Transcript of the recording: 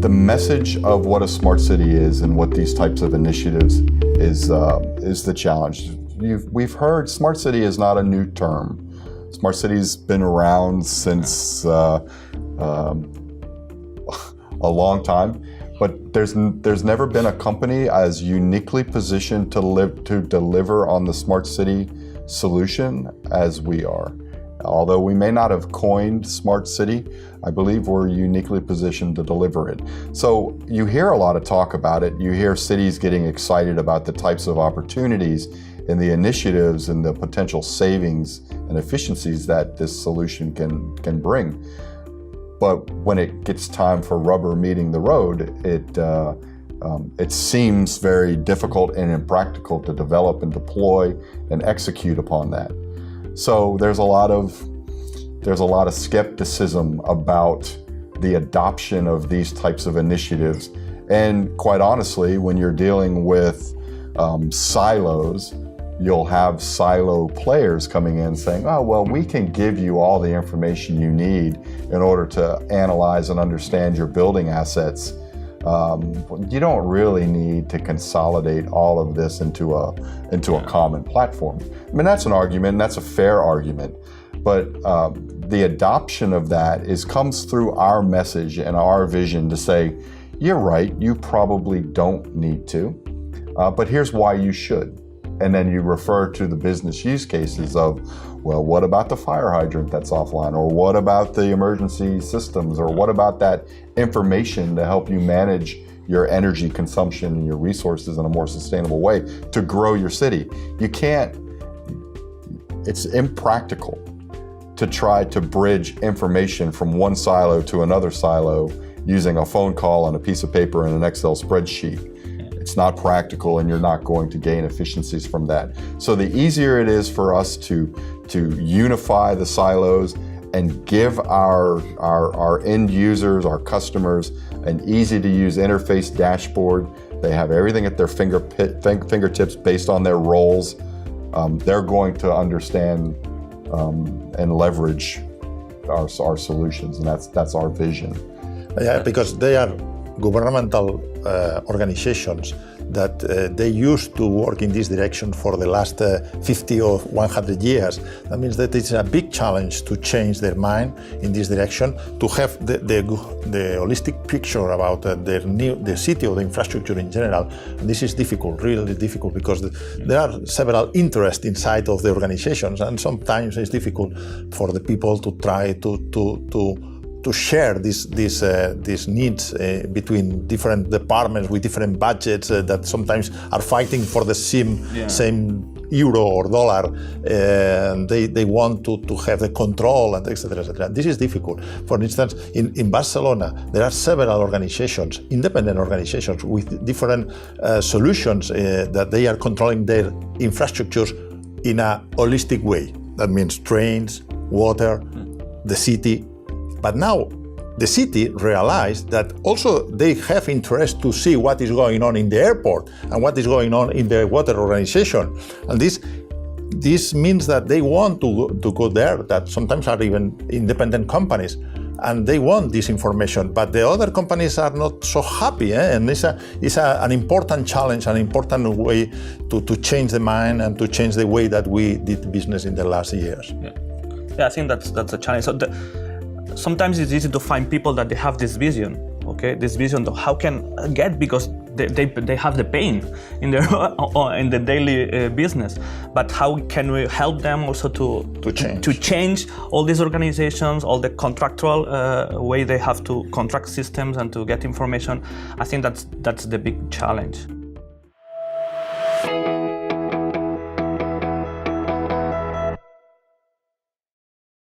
the message of what a smart city is and what these types of initiatives is the challenge. We've heard smart city is not a new term. Smart city's been around since a long time, but there's never been a company as uniquely positioned to deliver on the smart city solution as we are. Although we may not have coined smart city, I believe we're uniquely positioned to deliver it. So you hear a lot of talk about it. You hear cities getting excited about the types of opportunities and the initiatives and the potential savings and efficiencies that this solution can bring. But when it gets time for rubber meeting the road, it seems very difficult and impractical to develop and deploy and execute upon that. So there's a lot of skepticism about the adoption of these types of initiatives. And quite honestly, when you're dealing with silos, you'll have silo players coming in saying, oh, well, we can give you all the information you need in order to analyze and understand your building assets. You don't really need to consolidate all of this into a common platform. I mean, that's an argument, and that's a fair argument. But the adoption of that comes through our message and our vision to say, you're right, you probably don't need to, but here's why you should. And then you refer to the business use cases of, well, what about the fire hydrant that's offline? Or what about the emergency systems? Or what about that information to help you manage your energy consumption and your resources in a more sustainable way to grow your city? It's impractical to try to bridge information from one silo to another silo using a phone call on a piece of paper and an Excel spreadsheet. It's not practical, and you're not going to gain efficiencies from that. So the easier it is for us to unify the silos and give our end users, our customers, an easy to use interface dashboard. They have everything at their fingertips based on their roles. They're going to understand and leverage our solutions, and that's our vision. Yeah, because they are governmental organizations that they used to work in this direction for the last 50 or 100 years. That means that it's a big challenge to change their mind in this direction, to have the holistic picture about the city or the infrastructure in general. And this is difficult, really difficult, because there are several interests inside of the organizations, and sometimes it's difficult for the people to try to share these needs between different departments with different budgets that sometimes are fighting for the same euro or dollar, and they want to have the control, and etc., etc. This is difficult. For instance, in Barcelona, there are several organizations, independent organizations, with different solutions that they are controlling their infrastructures in a holistic way. That means trains, water, the city. But now the city realized that also they have interest to see what is going on in the airport and what is going on in the water organization. And this means that they want to go there, that sometimes are even independent companies, and they want this information, but the other companies are not so happy, and it's an important challenge, an important way to change the mind and to change the way that we did business in the last years. Yeah, I think that's a challenge. So sometimes it's easy to find people that they have this vision, okay? This vision of how can I get, because they have the pain in their in the daily business. But how can we help them also to change all these organizations, all the contractual way they have to contract systems and to get information? I think that's the big challenge.